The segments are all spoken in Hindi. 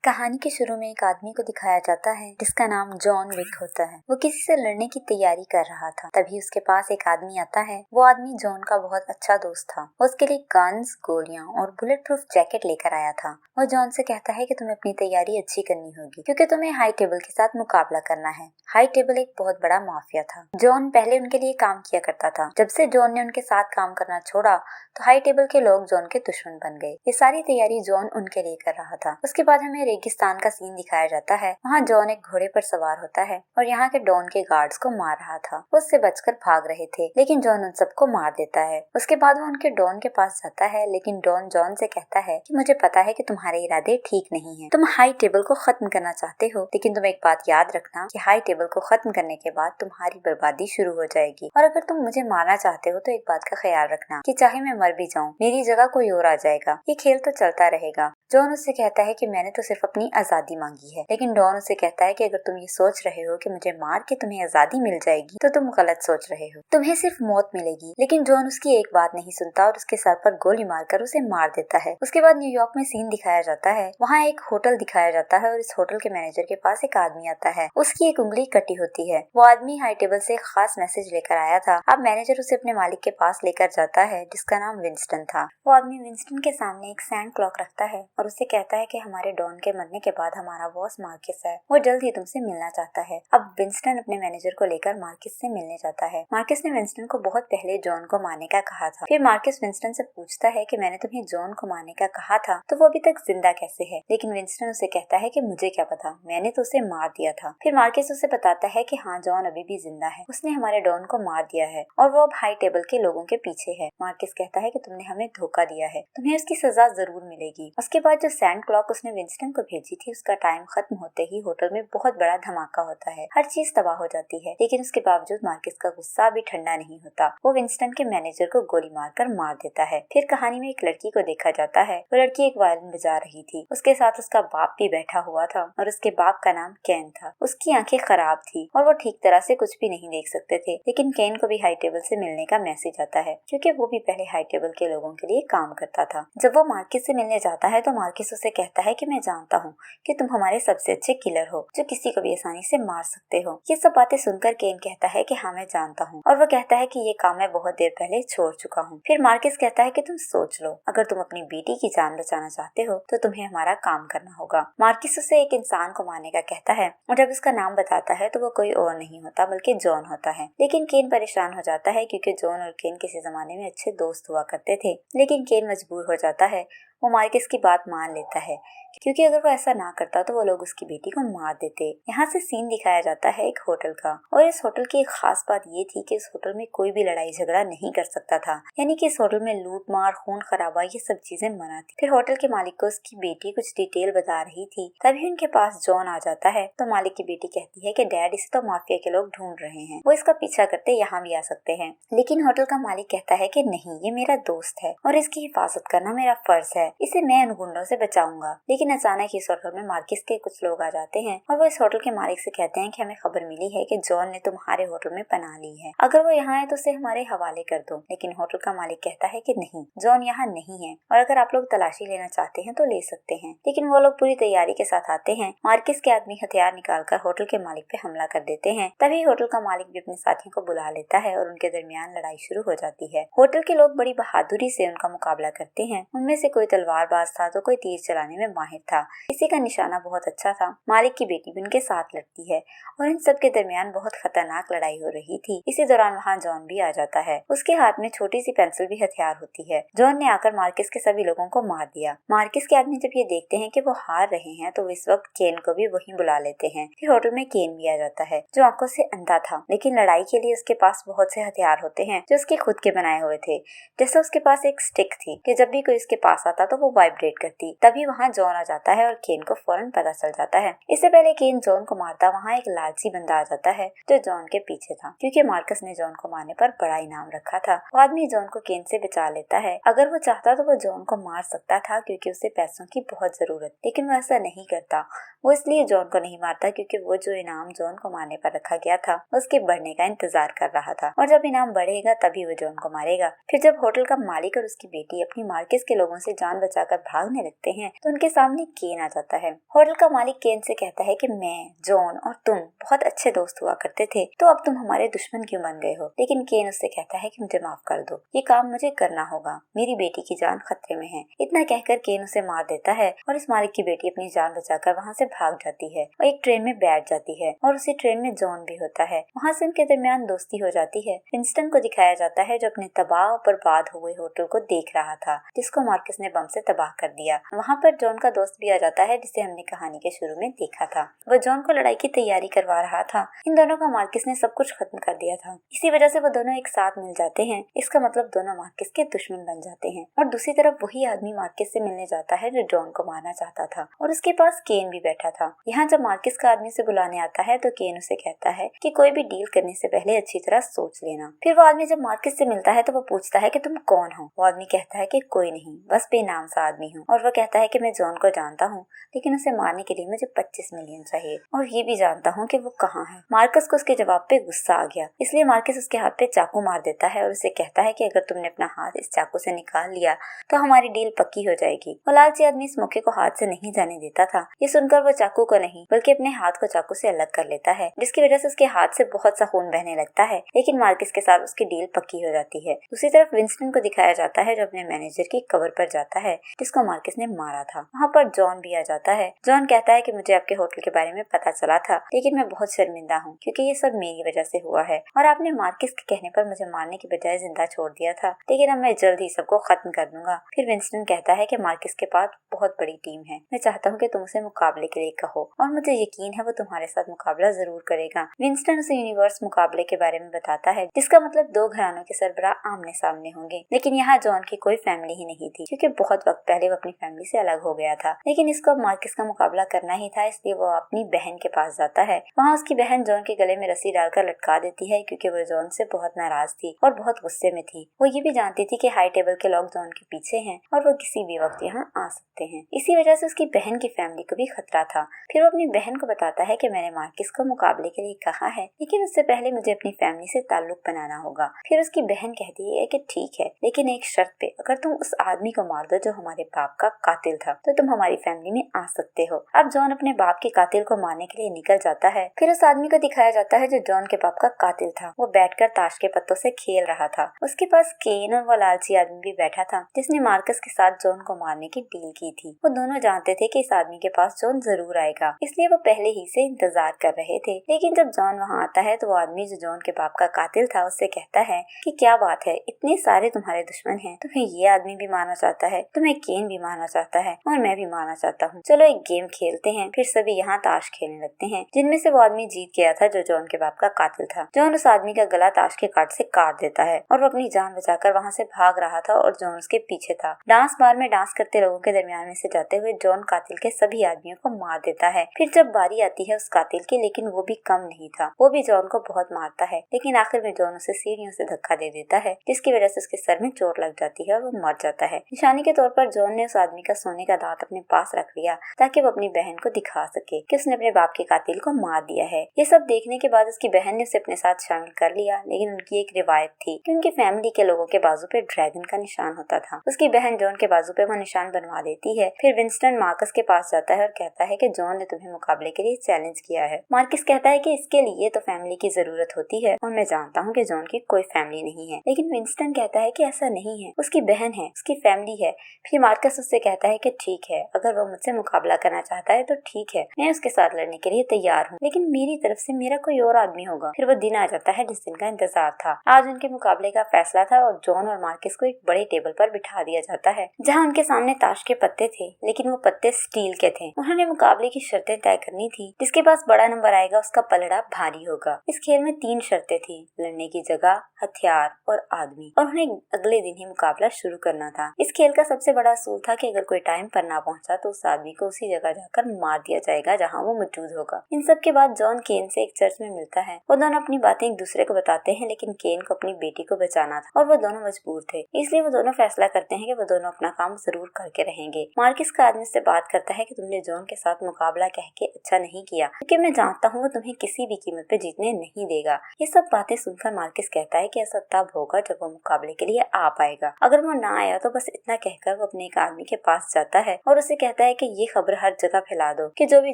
कहानी के शुरू में एक आदमी को दिखाया जाता है जिसका नाम जॉन विक होता है। वो किसी से लड़ने की तैयारी कर रहा था। तभी उसके पास एक आदमी आता है। वो आदमी जॉन का बहुत अच्छा दोस्त था। वो उसके लिए गन्स, गोलियां और बुलेट प्रूफ जैकेट लेकर आया था। वो जॉन से कहता है कि तुम्हें अपनी तैयारी अच्छी करनी होगी क्योंकि तुम्हें हाई टेबल के साथ मुकाबला करना है। हाई टेबल एक बहुत बड़ा माफिया था। जॉन पहले उनके लिए काम किया करता था। जब से जॉन ने उनके साथ काम करना छोड़ा तो हाई टेबल के लोग जॉन के दुश्मन बन गए। ये सारी तैयारी जॉन उनके लिए कर रहा था। उसके बाद हमें रेगिस्तान का सीन दिखाया जाता है। वहाँ जॉन एक घोड़े पर सवार होता है और यहाँ के डॉन के गार्ड्स को मार रहा था। वो उससे बचकर भाग रहे थे लेकिन जॉन उन सबको मार देता है। उसके बाद वो उनके डॉन के पास जाता है लेकिन डॉन जॉन से कहता है कि मुझे पता है कि तुम्हारे इरादे ठीक नहीं है। तुम हाई टेबल को खत्म करना चाहते हो लेकिन तुम एक बात याद रखना कि हाई टेबल को खत्म करने के बाद तुम्हारी बर्बादी शुरू हो जाएगी और अगर तुम मुझे मारना चाहते हो तो एक बात का ख्याल रखना कि चाहे मैं मर भी जाऊँ मेरी जगह कोई और आ जाएगा। ये खेल तो चलता रहेगा। जॉन उससे कहता है कि मैंने तो सिर्फ अपनी आजादी मांगी है लेकिन डॉन उससे कहता है कि अगर तुम ये सोच रहे हो कि मुझे मार के तुम्हें आजादी मिल जाएगी तो तुम गलत सोच रहे हो। तुम्हें सिर्फ मौत मिलेगी। लेकिन जॉन उसकी एक बात नहीं सुनता और उसके सर पर गोली मारकर उसे मार देता है। उसके बाद न्यूयॉर्क में सीन दिखाया जाता है। वहाँ एक होटल दिखाया जाता है और इस होटल के मैनेजर के पास एक आदमी आता है। उसकी एक उंगली कटी होती है। वो आदमी हाई टेबल से एक खास मैसेज लेकर आया था। अब मैनेजर उसे अपने मालिक के पास लेकर जाता है जिसका नाम विंस्टन था। वो आदमी विंस्टन के सामने एक सैंड क्लॉक रखता है और उसे कहता है कि हमारे डॉन के मरने के बाद हमारा बॉस मार्किस है, वो जल्द ही तुमसे मिलना चाहता है। अब विंस्टन अपने मैनेजर को लेकर मार्किस से मिलने जाता है। मार्किस ने विंस्टन को बहुत पहले जॉन को मारने का कहा था। फिर मार्किस विंस्टन से पूछता है कि मैंने तुम्हें जॉन को मारने का कहा था तो वो अभी तक जिंदा कैसे है। लेकिन विंस्टन उसे कहता है कि मुझे क्या पता, मैंने तो उसे मार दिया था। फिर मार्किस उसे बताता है कि हाँ जॉन अभी भी जिंदा है, उसने हमारे डॉन को मार दिया है और वो अब हाई टेबल के लोगों के पीछे है। मार्किस कहता है कि तुमने हमें धोखा दिया है, तुम्हें उसकी सजा जरूर मिलेगी। उसके बाद जो सैंड क्लॉक उसने विंस्टन को भेजी थी उसका टाइम खत्म होते ही होटल में बहुत बड़ा धमाका होता है। हर चीज तबाह हो जाती है लेकिन उसके बावजूद मार्किस का गुस्सा भी ठंडा नहीं होता। वो विंस्टन के मैनेजर को गोली मारकर मार देता है। फिर कहानी में एक लड़की को देखा जाता है। वो लड़की एक वायलिन बजा रही थी। उसके साथ उसका बाप भी बैठा हुआ था और उसके बाप का नाम केन था। उसकी आंखें खराब थी और वो ठीक तरह से कुछ भी नहीं देख सकते थे। लेकिन केन को भी हाई टेबल से मिलने का मैसेज आता है क्योंकि वो भी पहले हाई टेबल के लोगों के लिए काम करता था। जब वो मार्किस से मिलने जाता है तो मार्किस उसे कहता है कि मैं जानता हूँ कि तुम हमारे सबसे अच्छे किलर हो जो किसी को भी आसानी से मार सकते हो। ये सब बातें सुनकर केन कहता है कि हाँ मैं जानता हूँ और वो कहता है कि ये काम मैं बहुत देर पहले छोड़ चुका हूँ। फिर मार्किस कहता है कि तुम सोच लो, अगर तुम अपनी बेटी की जान बचाना चाहते हो तो तुम्हें हमारा काम करना होगा। मार्किस उसे एक इंसान को मारने का कहता है और जब उसका नाम बताता है तो वो कोई और नहीं होता बल्कि जॉन होता है। लेकिन केन परेशान हो जाता है क्योंकि जॉन और केन किसी जमाने में अच्छे दोस्त हुआ करते थे। लेकिन केन मजबूर हो जाता है। वो मार्किस की बात मान लेता है क्योंकि अगर वो ऐसा ना करता तो वो लोग उसकी बेटी को मार देते। यहाँ से सीन दिखाया जाता है एक होटल का और इस होटल की एक खास बात ये थी कि इस होटल में कोई भी लड़ाई झगड़ा नहीं कर सकता था। यानी कि इस होटल में लूट मार, खून खराबा ये सब चीजें मना थी। फिर होटल के मालिक को उसकी बेटी कुछ डिटेल बता रही थी। तभी उनके पास जॉन आ जाता है तो मालिक की बेटी कहती है कि डैड इसे तो माफिया के लोग ढूंढ रहे हैं, वो इसका पीछा करते यहाँ भी आ सकते हैं। लेकिन होटल का मालिक कहता है कि नहीं, ये मेरा दोस्त है और इसकी हिफाजत करना मेरा फर्ज है, इसे मैं उन गुंडों से बचाऊंगा। लेकिन अचानक इस होटल में मार्किस के कुछ लोग आ जाते हैं और वो इस होटल के मालिक से कहते हैं कि हमें खबर मिली है कि जॉन ने तुम्हारे होटल में पनाह ली है, अगर वो यहाँ है तो उसे हमारे हवाले कर दो। लेकिन होटल का मालिक कहता है कि नहीं, जॉन यहाँ नहीं है और अगर आप लोग तलाशी लेना चाहते हैं तो ले सकते हैं। लेकिन वो लोग पूरी तैयारी के साथ आते हैं। मार्किस के आदमी हथियार निकालकर होटल के मालिक पे हमला कर देते हैं। तभी होटल का मालिक भी अपने साथियों को बुला लेता है और उनके दरमियान लड़ाई शुरू हो जाती है। होटल के लोग बड़ी बहादुरी से उनका मुकाबला करते हैं। उनमें से कोई तलवारबाज था तो कोई तीर चलाने में माहिर था। किसी का निशाना बहुत अच्छा था। मालिक की बेटी भी उनके साथ लड़ती है और इन सब के दरमियान बहुत खतरनाक लड़ाई हो रही थी। इसी दौरान वहाँ जॉन भी आ जाता है। उसके हाथ में छोटी सी पेंसिल भी हथियार होती है। जॉन ने आकर मार्किस के सभी लोगों को मार दिया। मार्किस के आदमी जब ये देखते हैं कि वो हार रहे हैं तो इस वक्त केन को भी वहीं बुला लेते हैं। फिर होटल में केन भी आ जाता है जो आंखों से अंधा था लेकिन लड़ाई के लिए उसके पास बहुत से हथियार होते हैं जो उसके खुद के बनाए हुए थे। जैसे उसके पास एक स्टिक थी कि जब भी कोई उसके पास आता तो वो वाइब्रेट करती। तभी वहाँ जॉन आ जाता है और केन को फौरन पता चल जाता है। इससे पहले केन जॉन को मारता वहाँ एक लालची बंदा आ जाता है जो जॉन के पीछे था क्योंकि मार्कस ने जॉन को मारने पर बड़ा इनाम रखा था। वो आदमी जॉन को केन से बचा लेता है। अगर वो चाहता तो वो जॉन को मार सकता था क्योंकि उसे पैसों की बहुत जरूरत, लेकिन वो ऐसा नहीं करता। वो इसलिए जॉन को नहीं मारता क्योंकि वो जो इनाम जॉन को मारने पर रखा गया था उसके बढ़ने का इंतजार कर रहा था और जब इनाम बढ़ेगा तभी वो जॉन को मारेगा। फिर जब होटल का मालिक और उसकी बेटी अपनी मार्किस के लोगों से जान बचाकर भागने लगते हैं तो उनके सामने सामने केन आ जाता है। होटल का मालिक केन से कहता है कि मैं, जॉन और तुम बहुत अच्छे दोस्त हुआ करते थे, तो अब तुम हमारे दुश्मन क्यों बन गए हो। लेकिन केन उससे कहता है कि मुझे माफ कर दो, ये काम मुझे करना होगा, मेरी बेटी की जान खतरे में है। इतना कहकर केन उसे मार देता है और इस मालिक की बेटी अपनी जान बचाकर वहाँ से भाग जाती है और एक ट्रेन में बैठ जाती है और उसी ट्रेन में जॉन भी होता है। वहाँ से उनके दरमियान दोस्ती हो जाती है। विंस्टन को दिखाया जाता है जो अपने तबाह और बर्बाद हुए होटल को देख रहा था, जिसको मार्कस ने बम से तबाह कर दिया। वहाँ पर जॉन का दोस्त भी आ जाता है जिसे हमने कहानी के शुरू में देखा था। वह जॉन को लड़ाई की तैयारी करवा रहा था। इन दोनों का मार्कस ने सब कुछ खत्म कर दिया था। इसी वजह से वो दोनों एक साथ मिल जाते हैं। इसका मतलब दोनों मार्कस के दुश्मन बन जाते हैं। और दूसरी तरफ वही आदमी मार्कस से मिलने जाता है जो जॉन को मारना चाहता था और उसके पास केन भी बैठा था। यहाँ जब मार्कस का आदमी से बुलाने आता है तो केन उसे कहता है कि कोई भी डील करने से पहले अच्छी तरह सोच लेना। फिर वो आदमी जब मार्कस से मिलता है तो वो पूछता है कि तुम कौन हो। वो आदमी कहता है कि कोई नहीं, बस बेनाम सा आदमी हूँ। और वो कहता है कि मैं जॉन को जानता हूँ, लेकिन उसे मारने के लिए मुझे 25 मिलियन चाहिए और ये भी जानता हूँ कि वो कहाँ है। मार्कस को उसके जवाब पे गुस्सा आ गया, इसलिए मार्कस उसके हाथ पे चाकू मार देता है और उसे कहता है कि अगर तुमने अपना हाथ इस चाकू से निकाल लिया तो हमारी डील पक्की हो जाएगी। वो लालची आदमी इस मौके को हाथ से नहीं जाने देता था। ये सुनकर वो चाकू को नहीं बल्कि अपने हाथ को चाकू से अलग कर लेता है, जिसकी वजह से उसके हाथ से बहुत सा खून बहने लगता है। लेकिन मार्कस के साथ उसकी डील पक्की हो जाती है। दूसरी तरफ विंस्टन को दिखाया जाता है जो अपने मैनेजर की कब्र पर जाता है जिसको मार्कस ने मारा था। वहाँ पर जॉन भी आ जाता है। जॉन कहता है कि मुझे आपके होटल के बारे में पता चला था, लेकिन मैं बहुत शर्मिंदा हूँ क्योंकि ये सब मेरी वजह से हुआ है और आपने मार्कस के कहने पर मुझे मारने की बजाय जिंदा छोड़ दिया था, लेकिन अब मैं जल्द ही सबको खत्म कर दूंगा। फिर विंस्टन कहता है कि मार्कस के पास बहुत बड़ी टीम है, मैं चाहता हूँ कि तुम उसे मुकाबले के लिए कहो और मुझे यकीन है वो तुम्हारे साथ मुकाबला जरूर करेगा। विंस्टन उसे यूनिवर्स मुकाबले के बारे में बताता है, जिसका मतलब 2 घरानों के सरबराह आमने सामने होंगे। लेकिन यहाँ जॉन की कोई फैमिली ही नहीं थी क्योंकि बहुत वक्त पहले वो अपनी फैमिली से अलग हो गया था। लेकिन इसको अब मार्कस का मुकाबला करना ही था, इसलिए वो अपनी बहन के पास जाता है। वहाँ उसकी बहन जॉन के गले में रस्सी डालकर लटका देती है क्योंकि वो जॉन से बहुत नाराज थी और बहुत गुस्से में थी। वो ये भी जानती थी कि हाई टेबल के लोग जॉन के पीछे हैं और वो किसी भी वक्त यहाँ आ सकते हैं। इसी वजह से उसकी बहन की फैमिली को भी खतरा था। फिर वो अपनी बहन को बताता है कि मैंने मार्कस को मुकाबले के लिए कहा है, लेकिन उससे पहले मुझे अपनी फैमिली से ताल्लुक बनाना होगा। फिर उसकी बहन कहती है कि ठीक है, लेकिन एक शर्त पे, अगर तुम उस आदमी को मार दो जो हमारे बाप का कातिल था तो तुम हमारी फैमिली में आ सकते हो। अब जॉन अपने बाप के कातिल को मारने के लिए निकल जाता है। फिर उस आदमी को दिखाया जाता है जो जॉन के बाप का कातिल था। वो बैठकर ताश के पत्तों से खेल रहा था। उसके पास केन और वो लालची आदमी भी बैठा था जिसने मार्कस के साथ जॉन को मारने की डील की थी। वो दोनों जानते थे कि इस आदमी के पास जॉन जरूर आएगा, इसलिए वो पहले ही से इंतजार कर रहे थे। लेकिन जब जॉन वहाँ आता है तो वो आदमी जो जॉन के बाप का कातिल था उससे कहता है कि क्या बात है, इतने सारे तुम्हारे दुश्मन हैं, तुम्हें ये आदमी भी मारना चाहता है, तुम्हें केन भी मारना चाहता है और मैं भी मारना चाहता हूँ, चलो एक गेम खेलते हैं। फिर सभी यहाँ ताश खेलने लगते हैं, जिनमें से वो आदमी जीत गया था जो जॉन के बाप का कातिल था। जॉन उस आदमी का गला ताश के काट से काट देता है और वो अपनी जान बचाकर वहाँ से भाग रहा था और जॉन उसके पीछे था। डांस बार में डांस करते लोगों के दरमियान में से जाते हुए जॉन कातिल के सभी आदमियों को मार देता है। फिर जब बारी आती है उस कातिल की, लेकिन वो भी कम नहीं था, वो भी जॉन को बहुत मारता है, लेकिन आखिर में जॉन उसे सीढ़ियों से धक्का दे देता है, जिसकी वजह से उसके सर में चोट लग जाती है और वो मर जाता है। निशानी के तौर पर जॉन ने उस आदमी का सोने का दांत अपने पास रख लिया ताकि वो अपनी बहन को दिखा सके कि उसने अपने बाप के कातिल को मार दिया है। ये सब देखने के बाद उसकी बहन ने उसे अपने साथ शामिल कर लिया, लेकिन उनकी एक रिवायत थी कि उनकी फैमिली के लोगों के बाजू पे ड्रैगन का निशान होता था। उसकी बहन जॉन के बाजू पे वो निशान बनवा देती है। फिर विंस्टन मार्कस के पास जाता है और कहता है कि जॉन ने तुम्हें मुकाबले के लिए चैलेंज किया है। मार्कस कहता है कि इसके लिए तो फैमिली की जरूरत होती है और मैं जानता हूँ कि जॉन की कोई फैमिली नहीं है, लेकिन विंस्टन कहता है कि ऐसा नहीं है, उसकी बहन है, उसकी फैमिली है। फिर मार्कस उससे कहता है कि ठीक है, अगर वो मुझसे मुकाबला करना चाहता है तो ठीक है, मैं उसके साथ लड़ने के लिए तैयार हूँ, लेकिन मेरी तरफ से मेरा कोई और आदमी होगा। फिर वो दिन आ जाता है जिस दिन का इंतजार था। आज उनके मुकाबले का फैसला था और जॉन और मार्कस को एक बड़े टेबल पर बिठा दिया जाता है जहाँ उनके सामने ताश के पत्ते थे, लेकिन वो पत्ते स्टील के थे। उन्होंने मुकाबले की शर्तें तय करनी थी। जिसके पास बड़ा नंबर आएगा उसका पलड़ा भारी होगा। इस खेल में 3 शर्तें थी, लड़ने की जगह, हथियार और आदमी, और उन्हें अगले दिन ही मुकाबला शुरू करना था। इस खेल का सबसे बड़ा असूल था कि अगर कोई टाइम पर ना पहुंचा तो उस आदमी को उसी जगह जाकर मार दिया जाएगा जहां वो मौजूद होगा। इन सब के बाद जॉन केन से एक चर्च में मिलता है। वो दोनों अपनी बातें एक दूसरे को बताते हैं, लेकिन केन को अपनी बेटी को बचाना था और वो दोनों मजबूर थे, इसलिए वो दोनों फैसला करते हैं कि वो दोनों अपना काम जरूर करके रहेंगे। मार्कस का आदमी से बात करता है कि तुमने जॉन के साथ मुकाबला कह के अच्छा नहीं किया, क्योंकि मैं जानता हूँ वो तुम्हें किसी भी कीमत पे जीतने नहीं देगा। ये सब बातें सुनकर मार्कस कहता है कि ऐसा तब होगा जब वो मुकाबले के लिए आ पाएगा। अगर वो ना आया तो बस इतना कहकर वो अपने एक आदमी के पास जाता है और और उसे कहता है कि ये खबर हर जगह फैला दो कि जो भी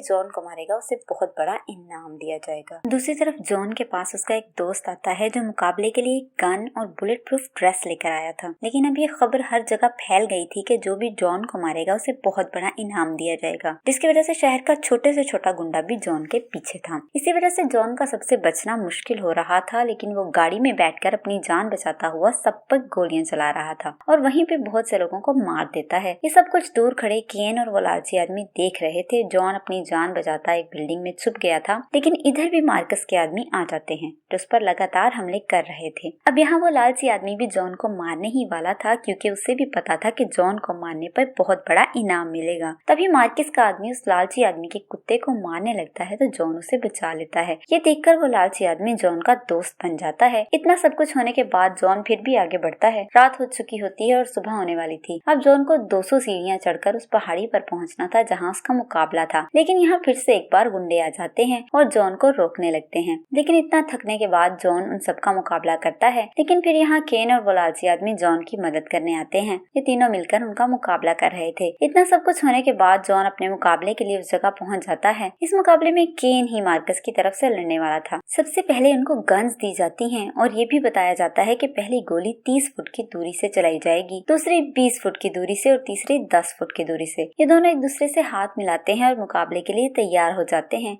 जॉन को मारेगा उसे बहुत बड़ा इनाम दिया जाएगा। दूसरी तरफ जॉन के पास उसका एक दोस्त आता है जो मुकाबले के लिए गन और बुलेट प्रूफ ड्रेस लेकर आया था, लेकिन अब ये खबर हर जगह फैल गई थी कि जो भी जॉन को मारेगा उसे बहुत बड़ा इनाम दिया जाएगा, जिसकी वजह से शहर का छोटे से छोटा गुंडा भी जॉन के पीछे था। इसी वजह से जॉन का सबसे बचना मुश्किल हो रहा था, लेकिन वो गाड़ी में बैठकर अपनी जान बचाता हुआ सब पर गोलियां चला रहा था और वहीं पे बहुत से लोगों को मार देता है। ये सब कुछ दूर खड़े केन और वो लालची आदमी देख रहे थे। जॉन अपनी जान बचाता एक बिल्डिंग में छुप गया था, लेकिन इधर भी मार्कस के आदमी आ जाते हैं जो उस पर लगातार हमले कर रहे थे। अब यहाँ वो लालची आदमी भी जॉन को मारने ही वाला था, क्योंकि उसे भी पता था कि जॉन को मारने पर बहुत बड़ा इनाम मिलेगा। तभी मार्कस का आदमी उस लालची आदमी के कुत्ते को मारने लगता है तो जॉन उसे बचा लेता है। ये देखकर वो लालची आदमी जॉन का दोस्त बन जाता है। इतना सब कुछ होने के बाद जॉन फिर भी आगे बढ़ता है। रात हो चुकी होती है और सुबह होने वाली थी। अब जॉन को 200 सीढ़ियां चढ़कर उस पहाड़ी पर पहुंचना था जहां उसका मुकाबला था, लेकिन यहाँ फिर से एक बार गुंडे आ जाते हैं और जॉन को रोकने लगते हैं। लेकिन इतना थकने के बाद जॉन उन सबका मुकाबला करता है, लेकिन फिर यहाँ केन और वो लालची आदमी जॉन की मदद करने आते हैं। ये तीनों मिलकर उनका मुकाबला कर रहे थे। इतना सब कुछ होने के बाद जॉन अपने मुकाबले के लिए उस जगह पहुंच जाता है। इस मुकाबले में केन ही मार्कस की तरफ से लड़ने वाला था। सबसे पहले उनको गन्स दी जाती हैं और ये भी बताया जाता है कि पहली गोली 30 फुट की दूरी से चलाई जाएगी, दूसरी 20 फुट की दूरी से और तीसरी 10 फुट की दूरी से। ये दोनों एक दूसरे से हाथ मिलाते हैं और मुकाबले के लिए तैयार हो जाते हैं।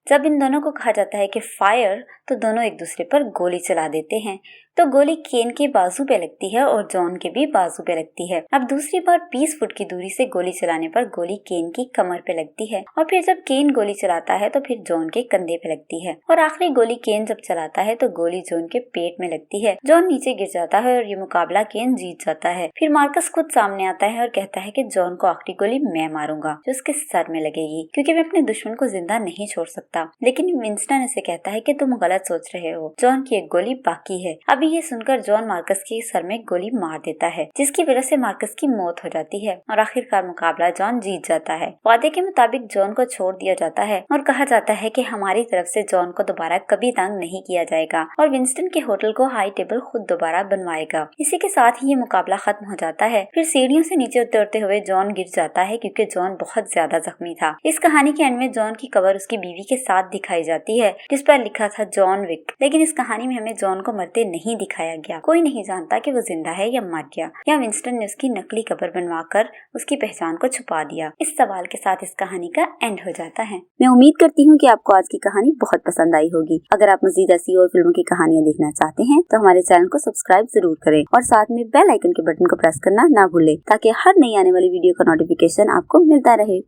जब इन दोनों को कहा जाता है कि फायर, तो दोनों एक दूसरे पर गोली चला देते हैं। तो गोली केन के बाजू पे लगती है और जॉन के भी बाजू पे लगती है। अब दूसरी बार 20 फुट की दूरी से गोली चलाने पर गोली केन की कमर पे लगती है और फिर जब केन गोली चलाता है तो फिर जॉन के कंधे पे लगती है और आखिरी गोली केन जब चलाता है तो गोली जॉन के पेट में लगती है। जॉन नीचे गिर जाता है और ये मुकाबला केन जीत जाता है। फिर मार्कस खुद सामने आता है और कहता है कि जॉन को आखिरी गोली मैं मारूंगा जो उसके सर में लगेगी, क्योंकि मैं अपने दुश्मन को जिंदा नहीं छोड़ सकता। लेकिन विंस्टन इसे कहता है कि तुम गलत सोच रहे हो, जॉन की एक गोली बाकी है। अभी ये सुनकर जॉन मार्कस के सर में गोली मार देता है, जिसकी वजह से मार्कस की मौत हो जाती है और आखिरकार मुकाबला जॉन जीत जाता है। वादे के मुताबिक जॉन को छोड़ दिया जाता है और कहा जाता है कि हमारी तरफ से जॉन को दोबारा कभी तंग नहीं किया जाएगा और विंस्टन के होटल को हाई टेबल खुद दोबारा बनवाएगा। इसी के साथ ही ये मुकाबला खत्म हो जाता है। फिर सीढ़ियों से नीचे उतरते हुए जॉन गिर जाता है, क्योंकि जॉन बहुत ज्यादा जख्मी था। इस कहानी के एंड में जॉन की कबर उसकी बीवी के साथ दिखाई जाती है, जिस पर लिखा था जॉन विक। लेकिन इस कहानी में हमें जॉन को मरते नहीं दिखाया गया। कोई नहीं जानता कि वो जिंदा है या मर गया, या विंस्टन ने उसकी नकली कब्र बनवाकर उसकी पहचान को छुपा दिया। इस सवाल के साथ इस कहानी का एंड हो जाता है। मैं उम्मीद करती हूँ कि आपको आज की कहानी बहुत पसंद आई होगी। अगर आप मजीद ऐसी और फिल्मों की कहानियाँ देखना चाहते हैं तो हमारे चैनल को सब्सक्राइब जरूर करें और साथ में बेल आइकन के बटन को प्रेस करना ना भूलें, ताकि हर नई आने वाली वीडियो का नोटिफिकेशन आपको मिलता रहे।